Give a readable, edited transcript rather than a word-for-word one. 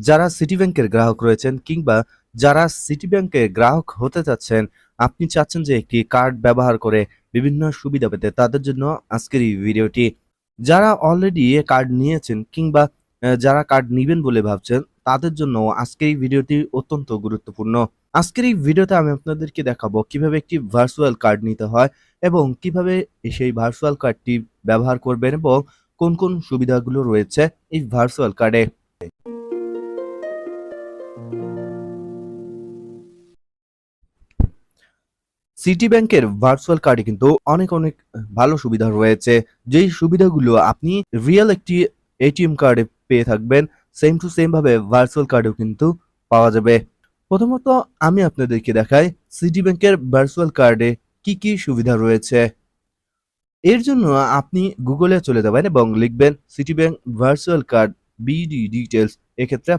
যারা সিটি ব্যাংকের গ্রাহক রয়েছেন কিংবা যারা সিটি ব্যাংকের গ্রাহক হতে চাচ্ছেন, আপনি চাচ্ছেন যে একটি কার্ড ব্যবহার করে বিভিন্ন সুবিধা পেতে, তাদের জন্য আজকের এই ভিডিওটি। যারা অলরেডি কার্ড নিয়েছেন কিংবা যারা কার্ড নিবেন বলে ভাবছেন, তাদের জন্য আজকের এই ভিডিওটি অত্যন্ত গুরুত্বপূর্ণ। আজকের এই ভিডিওতে আমি আপনাদেরকে দেখাবো কিভাবে একটি ভার্চুয়াল কার্ড নিতে হয় এবং কিভাবে সেই ভার্চুয়াল কার্ডটি ব্যবহার করবেন এবং কোন কোন সুবিধাগুলো রয়েছে এই ভার্চুয়াল কার্ডে। সিটি ব্যাংকের ভার্চুয়াল কার্ডে কিন্তু অনেক ভালো সুবিধা রয়েছে, যেই সুবিধাগুলো আপনি রিয়েল একটি এটিএম কার্ডে পেয়ে থাকবেন, সেম টু সেম ভাবে ভার্চুয়াল কার্ডেও কিন্তু পাওয়া যাবে। প্রথমত আমি আপনাদেরকে দেখাই সিটি ব্যাংকের ভার্চুয়াল কার্ডে কি কি সুবিধা রয়েছে। এর জন্য আপনি গুগলে চলে যাবেন এবং লিখবেন city bank virtual card BD details. এক্ষেত্রে